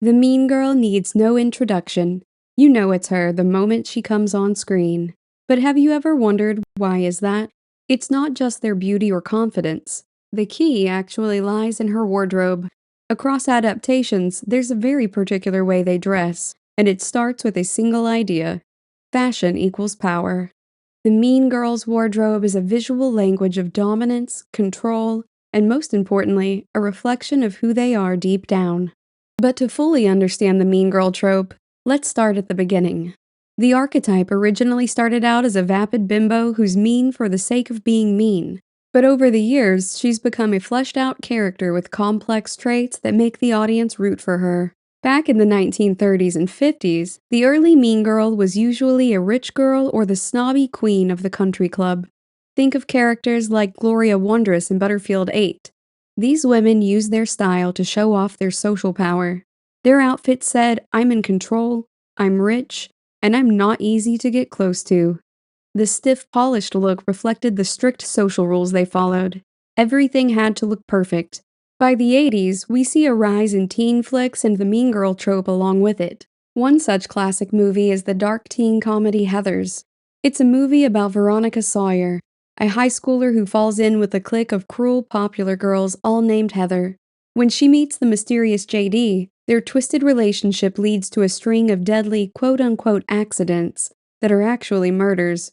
The mean girl needs no introduction. You know it's her the moment she comes on screen. But have you ever wondered why is that? It's not just their beauty or confidence. The key actually lies in her wardrobe. Across adaptations, there's a very particular way they dress, and it starts with a single idea. Fashion equals power. The mean girl's wardrobe is a visual language of dominance, control, and most importantly, a reflection of who they are deep down. But to fully understand the mean girl trope, let's start at the beginning. The archetype originally started out as a vapid bimbo who's mean for the sake of being mean. But over the years, she's become a fleshed-out character with complex traits that make the audience root for her. Back in the 1930s and 50s, the early mean girl was usually a rich girl or the snobby queen of the country club. Think of characters like Gloria Wondrous in Butterfield 8. These women used their style to show off their social power. Their outfits said, "I'm in control, I'm rich, and I'm not easy to get close to." The stiff, polished look reflected the strict social rules they followed. Everything had to look perfect. By the 80s, we see a rise in teen flicks and the mean girl trope along with it. One such classic movie is the dark teen comedy Heathers. It's a movie about Veronica Sawyer, a high schooler who falls in with a clique of cruel, popular girls all named Heather. When she meets the mysterious JD, their twisted relationship leads to a string of deadly quote-unquote accidents that are actually murders.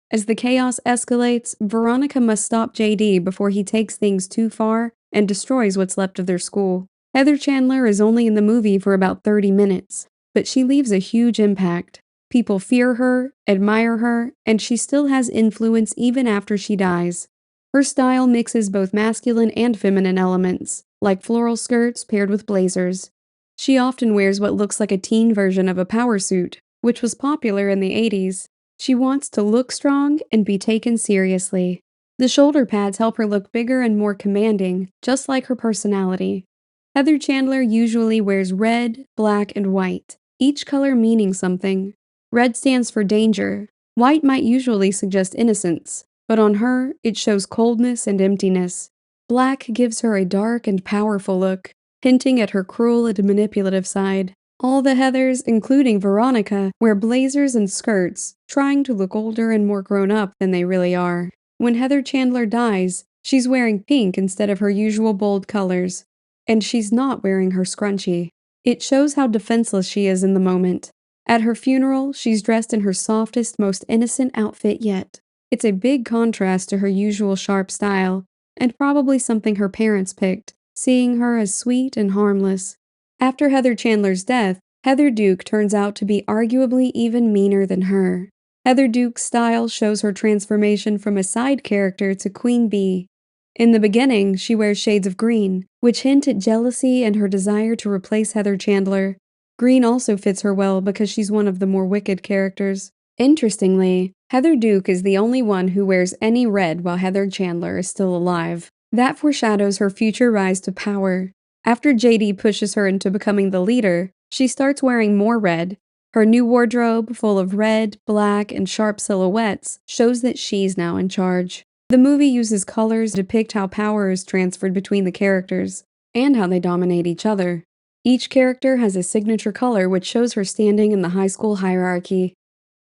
As the chaos escalates, Veronica must stop JD before he takes things too far and destroys what's left of their school. Heather Chandler is only in the movie for about 30 minutes, but she leaves a huge impact. People fear her, admire her, and she still has influence even after she dies. Her style mixes both masculine and feminine elements, like floral skirts paired with blazers. She often wears what looks like a teen version of a power suit, which was popular in the 80s. She wants to look strong and be taken seriously. The shoulder pads help her look bigger and more commanding, just like her personality. Heather Chandler usually wears red, black, and white, each color meaning something. Red stands for danger. White might usually suggest innocence, but on her, it shows coldness and emptiness. Black gives her a dark and powerful look, hinting at her cruel and manipulative side. All the Heathers, including Veronica, wear blazers and skirts, trying to look older and more grown up than they really are. When Heather Chandler dies, she's wearing pink instead of her usual bold colors, and she's not wearing her scrunchie. It shows how defenseless she is in the moment. At her funeral, she's dressed in her softest, most innocent outfit yet. It's a big contrast to her usual sharp style, and probably something her parents picked, seeing her as sweet and harmless. After Heather Chandler's death, Heather Duke turns out to be arguably even meaner than her. Heather Duke's style shows her transformation from a side character to Queen Bee. In the beginning, she wears shades of green, which hint at jealousy and her desire to replace Heather Chandler. Green also fits her well because she's one of the more wicked characters. Interestingly, Heather Duke is the only one who wears any red while Heather Chandler is still alive. That foreshadows her future rise to power. After JD pushes her into becoming the leader, she starts wearing more red. Her new wardrobe, full of red, black, and sharp silhouettes, shows that she's now in charge. The movie uses colors to depict how power is transferred between the characters, and how they dominate each other. Each character has a signature color which shows her standing in the high school hierarchy.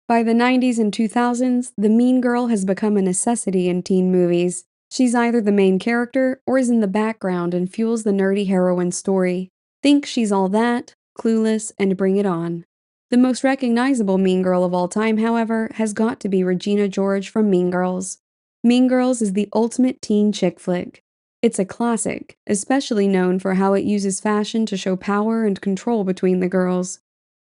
By the 90s and 2000s, the mean girl has become a necessity in teen movies. She's either the main character or is in the background and fuels the nerdy heroine's story. Think She's All That, Clueless, and Bring It On. The most recognizable mean girl of all time, however, has got to be Regina George from Mean Girls. Mean Girls is the ultimate teen chick flick. It's a classic, especially known for how it uses fashion to show power and control between the girls.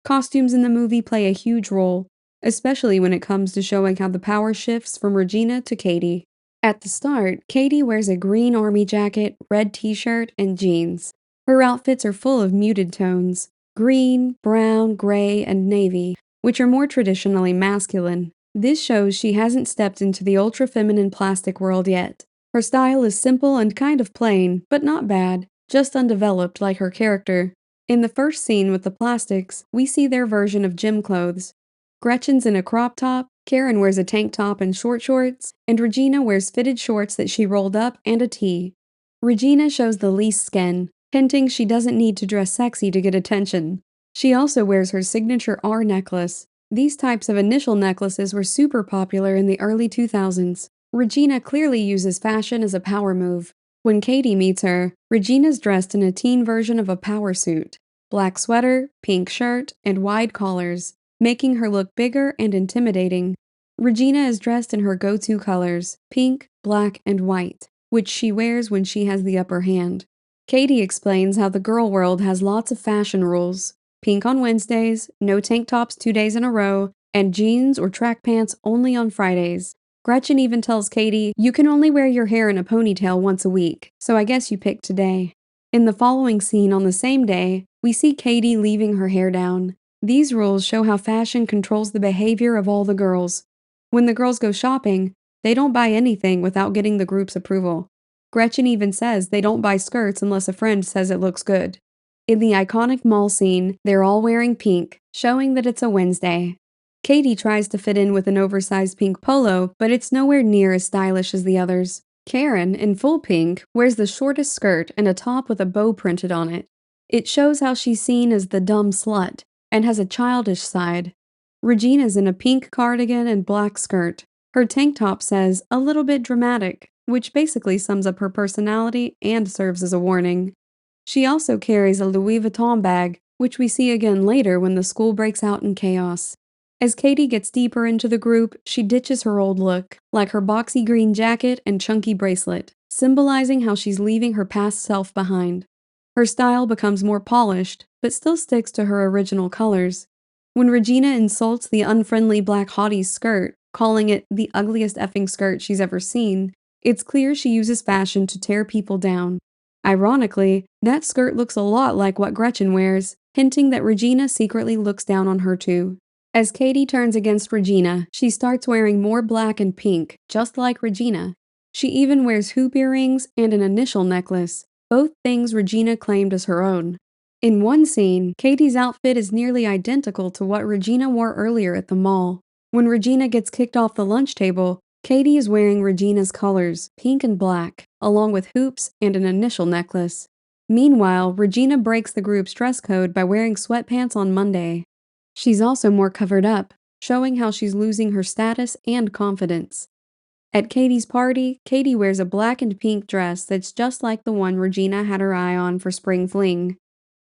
Costumes in the movie play a huge role, especially when it comes to showing how the power shifts from Regina to Katie. At the start, Katie wears a green army jacket, red t-shirt, and jeans. Her outfits are full of muted tones: green, brown, gray, and navy, which are more traditionally masculine. This shows she hasn't stepped into the ultra-feminine plastic world yet. Her style is simple and kind of plain, but not bad, just undeveloped like her character. In the first scene with the plastics, we see their version of gym clothes. Gretchen's in a crop top, Karen wears a tank top and short shorts, and Regina wears fitted shorts that she rolled up and a tee. Regina shows the least skin, hinting she doesn't need to dress sexy to get attention. She also wears her signature R necklace. These types of initial necklaces were super popular in the early 2000s. Regina clearly uses fashion as a power move. When Katie meets her, Regina's dressed in a teen version of a power suit. Black sweater, pink shirt, and wide collars, making her look bigger and intimidating. Regina is dressed in her go-to colors, pink, black, and white, which she wears when she has the upper hand. Katie explains how the girl world has lots of fashion rules. Pink on Wednesdays, no tank tops 2 days in a row, and jeans or track pants only on Fridays. Gretchen even tells Katie, "You can only wear your hair in a ponytail once a week, so I guess you picked today." In the following scene on the same day, we see Katie leaving her hair down. These rules show how fashion controls the behavior of all the girls. When the girls go shopping, they don't buy anything without getting the group's approval. Gretchen even says they don't buy skirts unless a friend says it looks good. In the iconic mall scene, they're all wearing pink, showing that it's a Wednesday. Katie tries to fit in with an oversized pink polo, but it's nowhere near as stylish as the others. Karen, in full pink, wears the shortest skirt and a top with a bow printed on it. It shows how she's seen as the dumb slut, and has a childish side. Regina's in a pink cardigan and black skirt. Her tank top says, "a little bit dramatic," which basically sums up her personality and serves as a warning. She also carries a Louis Vuitton bag, which we see again later when the school breaks out in chaos. As Katie gets deeper into the group, she ditches her old look, like her boxy green jacket and chunky bracelet, symbolizing how she's leaving her past self behind. Her style becomes more polished, but still sticks to her original colors. When Regina insults the unfriendly black hottie's skirt, calling it the ugliest effing skirt she's ever seen, it's clear she uses fashion to tear people down. Ironically, that skirt looks a lot like what Gretchen wears, hinting that Regina secretly looks down on her too. As Katie turns against Regina, she starts wearing more black and pink, just like Regina. She even wears hoop earrings and an initial necklace, both things Regina claimed as her own. In one scene, Katie's outfit is nearly identical to what Regina wore earlier at the mall. When Regina gets kicked off the lunch table, Katie is wearing Regina's colors, pink and black, along with hoops and an initial necklace. Meanwhile, Regina breaks the group's dress code by wearing sweatpants on Monday. She's also more covered up, showing how she's losing her status and confidence. At Katie's party, Katie wears a black and pink dress that's just like the one Regina had her eye on for Spring Fling.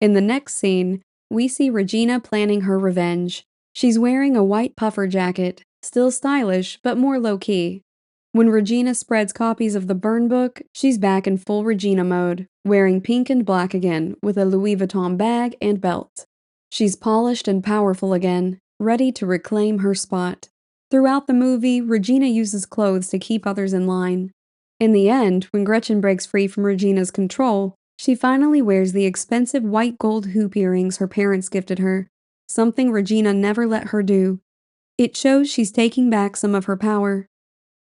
In the next scene, we see Regina planning her revenge. She's wearing a white puffer jacket, still stylish but more low-key. When Regina spreads copies of the burn book, she's back in full Regina mode, wearing pink and black again, with a Louis Vuitton bag and belt. She's polished and powerful again, ready to reclaim her spot. Throughout the movie, Regina uses clothes to keep others in line. In the end, when Gretchen breaks free from Regina's control, she finally wears the expensive white gold hoop earrings her parents gifted her, something Regina never let her do. It shows she's taking back some of her power.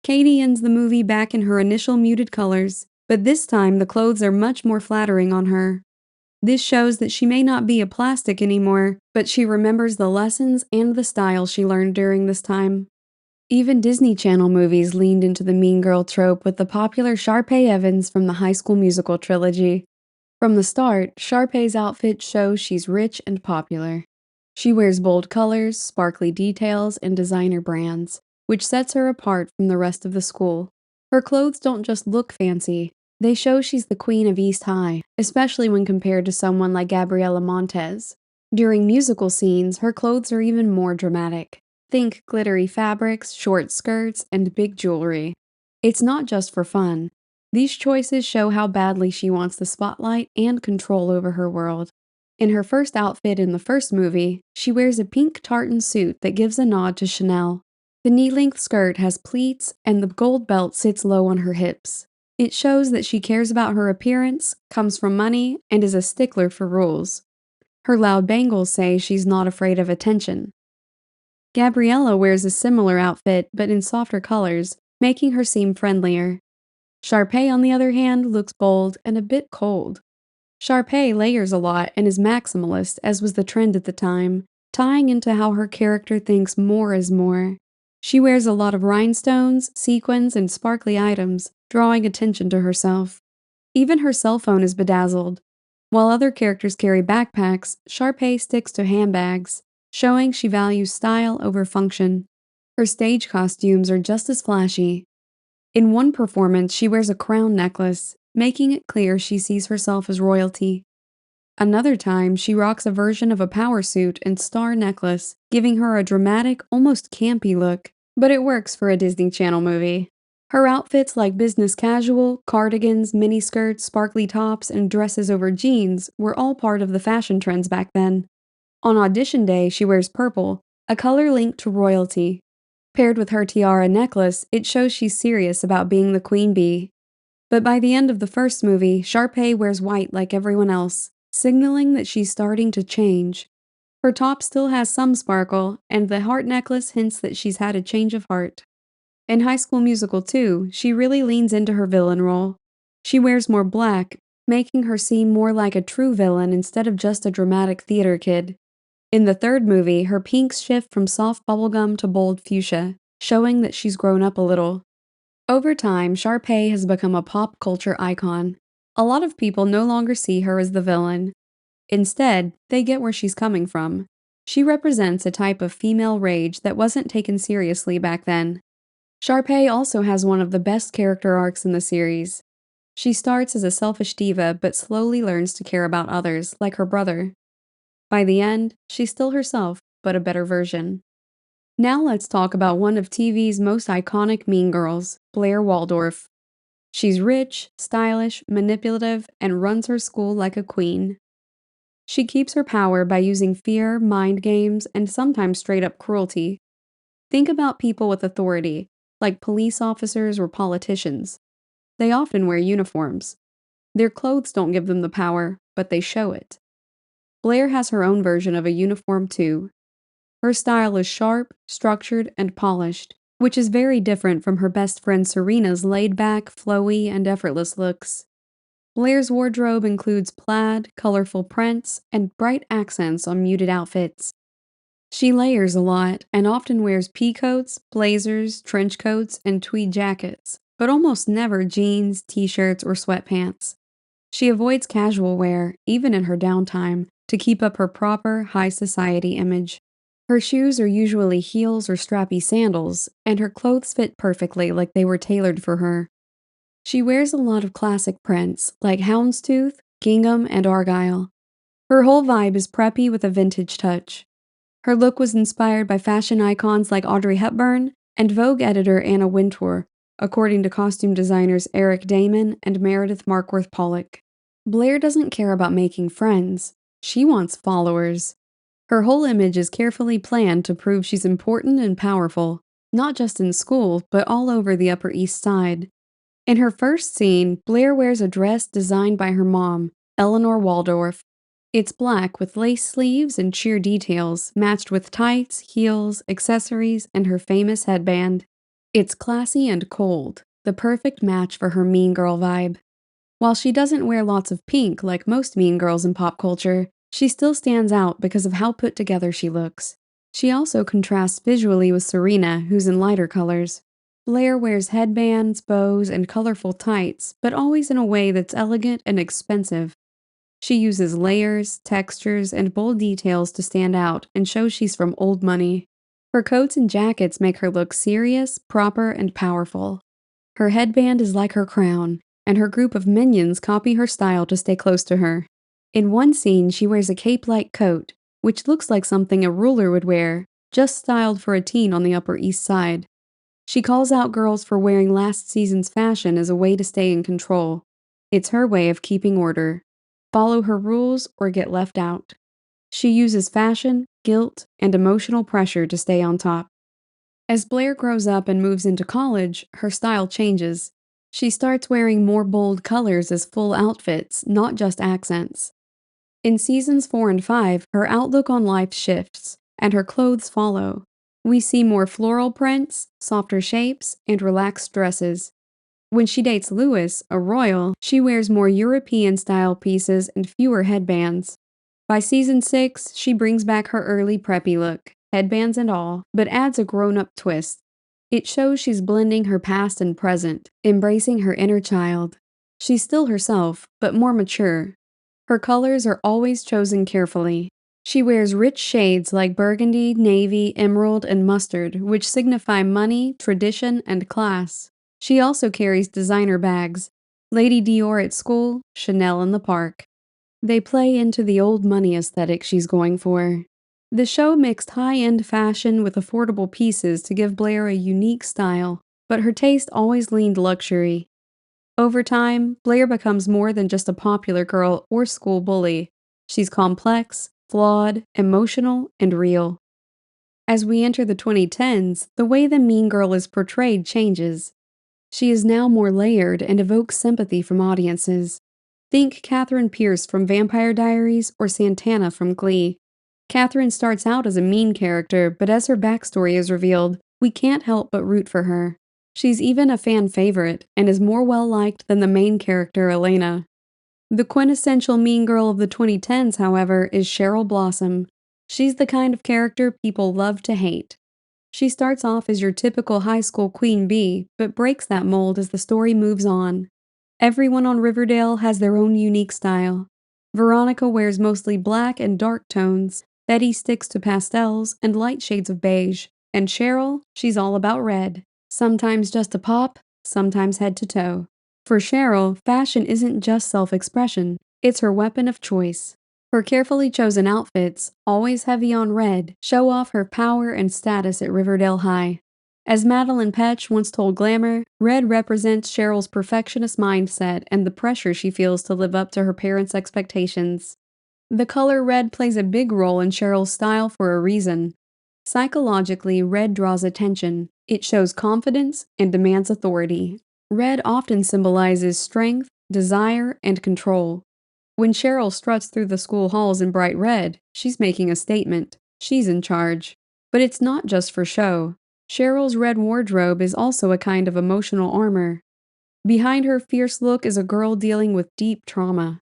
Katie ends the movie back in her initial muted colors, but this time the clothes are much more flattering on her. This shows that she may not be a plastic anymore, but she remembers the lessons and the style she learned during this time. Even Disney Channel movies leaned into the mean girl trope with the popular Sharpay Evans from the High School Musical trilogy. From the start, Sharpay's outfit shows she's rich and popular. She wears bold colors, sparkly details, and designer brands, which sets her apart from the rest of the school. Her clothes don't just look fancy, they show she's the queen of East High, especially when compared to someone like Gabriella Montez. During musical scenes, her clothes are even more dramatic. Think glittery fabrics, short skirts, and big jewelry. It's not just for fun. These choices show how badly she wants the spotlight and control over her world. In her first outfit in the first movie, she wears a pink tartan suit that gives a nod to Chanel. The knee-length skirt has pleats, and the gold belt sits low on her hips. It shows that she cares about her appearance, comes from money, and is a stickler for rules. Her loud bangles say she's not afraid of attention. Gabriella wears a similar outfit but in softer colors, making her seem friendlier. Sharpay, on the other hand, looks bold and a bit cold. Sharpay layers a lot and is maximalist, as was the trend at the time, tying into how her character thinks more is more. She wears a lot of rhinestones, sequins, and sparkly items, drawing attention to herself. Even her cell phone is bedazzled. While other characters carry backpacks, Sharpay sticks to handbags, showing she values style over function. Her stage costumes are just as flashy. In one performance, she wears a crown necklace, making it clear she sees herself as royalty. Another time, she rocks a version of a power suit and star necklace, giving her a dramatic, almost campy look, but it works for a Disney Channel movie. Her outfits like business casual, cardigans, miniskirts, sparkly tops, and dresses over jeans were all part of the fashion trends back then. On audition day, she wears purple, a color linked to royalty. Paired with her tiara necklace, it shows she's serious about being the queen bee. But by the end of the first movie, Sharpay wears white like everyone else, signaling that she's starting to change. Her top still has some sparkle, and the heart necklace hints that she's had a change of heart. In High School Musical 2, she really leans into her villain role. She wears more black, making her seem more like a true villain instead of just a dramatic theater kid. In the third movie, her pinks shift from soft bubblegum to bold fuchsia, showing that she's grown up a little. Over time, Sharpay has become a pop culture icon. A lot of people no longer see her as the villain. Instead, they get where she's coming from. She represents a type of female rage that wasn't taken seriously back then. Sharpay also has one of the best character arcs in the series. She starts as a selfish diva but slowly learns to care about others, like her brother. By the end, she's still herself, but a better version. Now let's talk about one of TV's most iconic mean girls, Blair Waldorf. She's rich, stylish, manipulative, and runs her school like a queen. She keeps her power by using fear, mind games, and sometimes straight-up cruelty. Think about people with authority, like police officers or politicians. They often wear uniforms. Their clothes don't give them the power, but they show it. Blair has her own version of a uniform too. Her style is sharp, structured, and polished, which is very different from her best friend Serena's laid-back, flowy, and effortless looks. Blair's wardrobe includes plaid, colorful prints, and bright accents on muted outfits. She layers a lot and often wears peacoats, blazers, trench coats, and tweed jackets, but almost never jeans, t-shirts, or sweatpants. She avoids casual wear, even in her downtime, to keep up her proper, high society image. Her shoes are usually heels or strappy sandals, and her clothes fit perfectly like they were tailored for her. She wears a lot of classic prints, like houndstooth, gingham, and argyle. Her whole vibe is preppy with a vintage touch. Her look was inspired by fashion icons like Audrey Hepburn and Vogue editor Anna Wintour, according to costume designers Eric Damon and Meredith Markworth Pollock. Blair doesn't care about making friends. She wants followers. Her whole image is carefully planned to prove she's important and powerful, not just in school, but all over the Upper East Side. In her first scene, Blair wears a dress designed by her mom, Eleanor Waldorf. It's black with lace sleeves and sheer details, matched with tights, heels, accessories, and her famous headband. It's classy and cold, the perfect match for her mean girl vibe. While she doesn't wear lots of pink like most mean girls in pop culture, she still stands out because of how put together she looks. She also contrasts visually with Serena, who's in lighter colors. Blair wears headbands, bows, and colorful tights, but always in a way that's elegant and expensive. She uses layers, textures, and bold details to stand out and show she's from old money. Her coats and jackets make her look serious, proper, and powerful. Her headband is like her crown, and her group of minions copy her style to stay close to her. In one scene, she wears a cape-like coat, which looks like something a ruler would wear, just styled for a teen on the Upper East Side. She calls out girls for wearing last season's fashion as a way to stay in control. It's her way of keeping order. Follow her rules or get left out. She uses fashion, guilt, and emotional pressure to stay on top. As Blair grows up and moves into college, her style changes. She starts wearing more bold colors as full outfits, not just accents. In seasons 4 and 5, her outlook on life shifts, and her clothes follow. We see more floral prints, softer shapes, and relaxed dresses. When she dates Louis, a royal, she wears more European-style pieces and fewer headbands. By season 6, she brings back her early preppy look, headbands and all, but adds a grown-up twist. It shows she's blending her past and present, embracing her inner child. She's still herself, but more mature. Her colors are always chosen carefully. She wears rich shades like burgundy, navy, emerald, and mustard, which signify money, tradition, and class. She also carries designer bags, Lady Dior at school, Chanel in the park. They play into the old money aesthetic she's going for. The show mixed high-end fashion with affordable pieces to give Blair a unique style, but her taste always leaned luxury. Over time, Blair becomes more than just a popular girl or school bully. She's complex, flawed, emotional, and real. As we enter the 2010s, the way the mean girl is portrayed changes. She is now more layered and evokes sympathy from audiences. Think Catherine Pierce from Vampire Diaries or Santana from Glee. Catherine starts out as a mean character, but as her backstory is revealed, we can't help but root for her. She's even a fan favorite and is more well-liked than the main character, Elena. The quintessential mean girl of the 2010s, however, is Cheryl Blossom. She's the kind of character people love to hate. She starts off as your typical high school queen bee, but breaks that mold as the story moves on. Everyone on Riverdale has their own unique style. Veronica wears mostly black and dark tones, Betty sticks to pastels and light shades of beige, and Cheryl, she's all about red. Sometimes just a pop, sometimes head to toe. For Cheryl, fashion isn't just self-expression, it's her weapon of choice. Her carefully chosen outfits, always heavy on red, show off her power and status at Riverdale High. As Madeline Petch once told Glamour, red represents Cheryl's perfectionist mindset and the pressure she feels to live up to her parents' expectations. The color red plays a big role in Cheryl's style for a reason. Psychologically, red draws attention. It shows confidence and demands authority. Red often symbolizes strength, desire, and control. When Cheryl struts through the school halls in bright red, she's making a statement. She's in charge. But it's not just for show. Cheryl's red wardrobe is also a kind of emotional armor. Behind her fierce look is a girl dealing with deep trauma.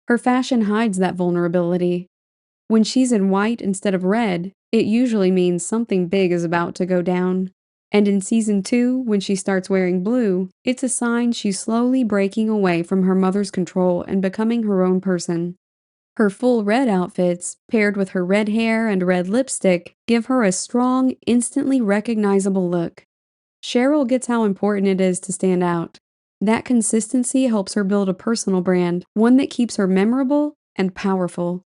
Her fashion hides that vulnerability. When she's in white instead of red, it usually means something big is about to go down. And in season 2, when she starts wearing blue, it's a sign she's slowly breaking away from her mother's control and becoming her own person. Her full red outfits, paired with her red hair and red lipstick, give her a strong, instantly recognizable look. Cheryl gets how important it is to stand out. That consistency helps her build a personal brand, one that keeps her memorable and powerful.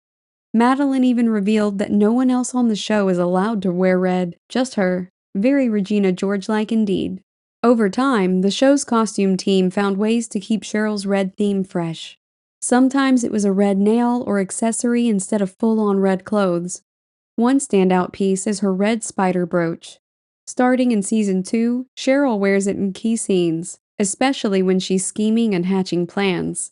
Madeline even revealed that no one else on the show is allowed to wear red, just her. Very Regina George-like indeed. Over time, the show's costume team found ways to keep Cheryl's red theme fresh. Sometimes it was a red nail or accessory instead of full-on red clothes. One standout piece is her red spider brooch. Starting in season 2, Cheryl wears it in key scenes, especially when she's scheming and hatching plans.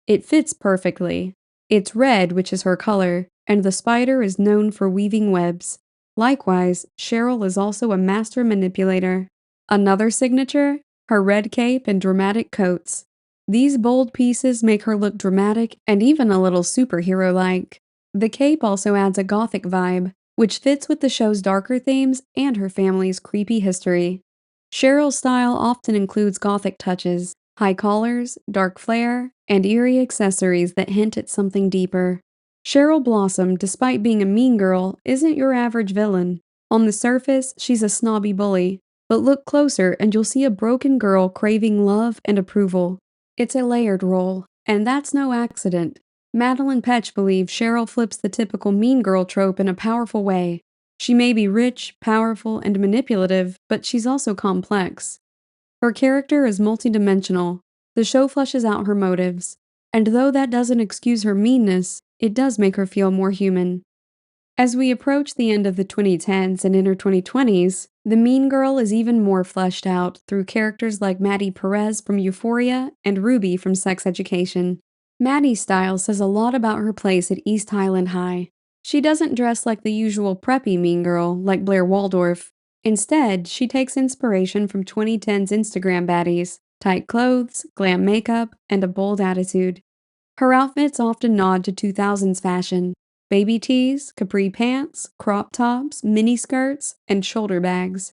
It fits perfectly. It's red, which is her color, and the spider is known for weaving webs. Likewise, Cheryl is also a master manipulator. Another signature? Her red cape and dramatic coats. These bold pieces make her look dramatic and even a little superhero-like. The cape also adds a gothic vibe, which fits with the show's darker themes and her family's creepy history. Cheryl's style often includes gothic touches, high collars, dark flair, and eerie accessories that hint at something deeper. Cheryl Blossom, despite being a mean girl, isn't your average villain. On the surface, she's a snobby bully, but look closer and you'll see a broken girl craving love and approval. It's a layered role, and that's no accident. Madeline Petch believes Cheryl flips the typical mean girl trope in a powerful way. She may be rich, powerful, and manipulative, but she's also complex. Her character is multidimensional. The show fleshes out her motives, and though that doesn't excuse her meanness, it does make her feel more human. As we approach the end of the 2010s and enter 2020s, the mean girl is even more fleshed out through characters like Maddy Perez from Euphoria and Ruby from Sex Education. Maddy's style says a lot about her place at East Highland High. She doesn't dress like the usual preppy mean girl like Blair Waldorf. Instead, she takes inspiration from 2010's Instagram baddies, tight clothes, glam makeup, and a bold attitude. Her outfits often nod to 2000s fashion. Baby tees, capri pants, crop tops, mini skirts, and shoulder bags.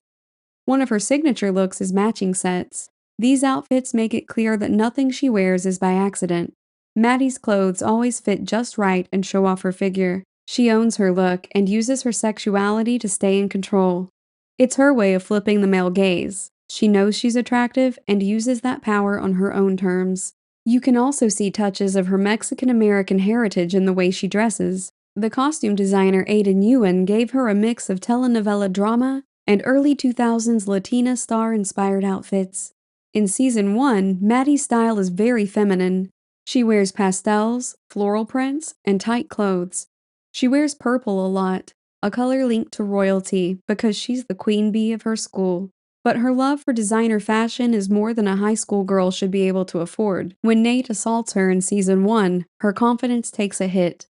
One of her signature looks is matching sets. These outfits make it clear that nothing she wears is by accident. Maddie's clothes always fit just right and show off her figure. She owns her look and uses her sexuality to stay in control. It's her way of flipping the male gaze. She knows she's attractive and uses that power on her own terms. You can also see touches of her Mexican-American heritage in the way she dresses. The costume designer Aidan Ewan gave her a mix of telenovela drama and early 2000s Latina star-inspired outfits. In Season 1, Maddie's style is very feminine. She wears pastels, floral prints, and tight clothes. She wears purple a lot, a color linked to royalty because she's the queen bee of her school. But her love for designer fashion is more than a high school girl should be able to afford. When Nate assaults her in Season 1, her confidence takes a hit.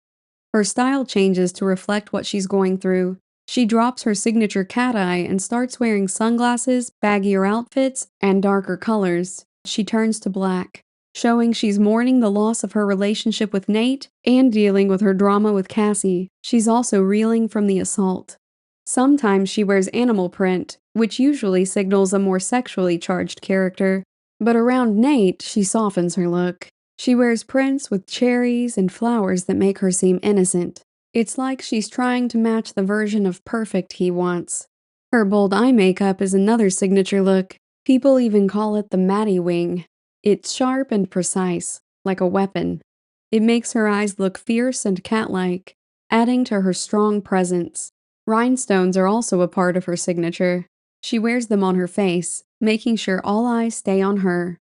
Her style changes to reflect what she's going through. She drops her signature cat eye and starts wearing sunglasses, baggier outfits, and darker colors. She turns to black, showing she's mourning the loss of her relationship with Nate and dealing with her drama with Cassie. She's also reeling from the assault. Sometimes she wears animal print, which usually signals a more sexually charged character. But around Nate, she softens her look. She wears prints with cherries and flowers that make her seem innocent. It's like she's trying to match the version of perfect he wants. Her bold eye makeup is another signature look. People even call it the Maddy wing. It's sharp and precise, like a weapon. It makes her eyes look fierce and cat-like, adding to her strong presence. Rhinestones are also a part of her signature. She wears them on her face, making sure all eyes stay on her.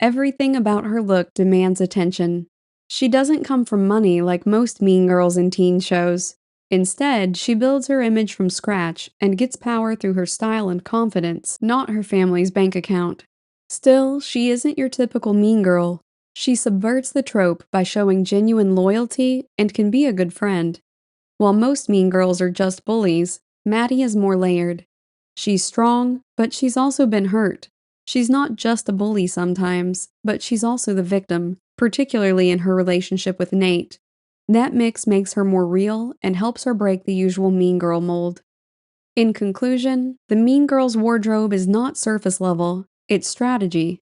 Everything about her look demands attention. She doesn't come from money like most mean girls in teen shows. Instead, she builds her image from scratch and gets power through her style and confidence, not her family's bank account. Still, she isn't your typical mean girl. She subverts the trope by showing genuine loyalty and can be a good friend. While most mean girls are just bullies, Maddie is more layered. She's strong, but she's also been hurt. She's not just a bully sometimes, but she's also the victim, particularly in her relationship with Nate. That mix makes her more real and helps her break the usual mean girl mold. In conclusion, the mean girl's wardrobe is not surface level, it's strategy.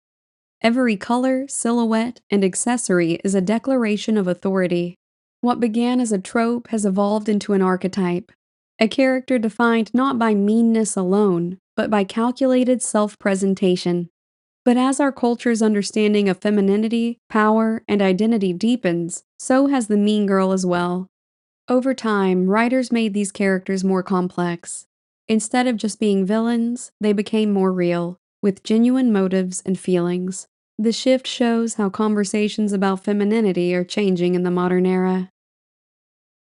Every color, silhouette, and accessory is a declaration of authority. What began as a trope has evolved into an archetype, a character defined not by meanness alone, but by calculated self-presentation. But as our culture's understanding of femininity, power, and identity deepens, so has the mean girl as well. Over time, writers made these characters more complex. Instead of just being villains, they became more real, with genuine motives and feelings. The shift shows how conversations about femininity are changing in the modern era.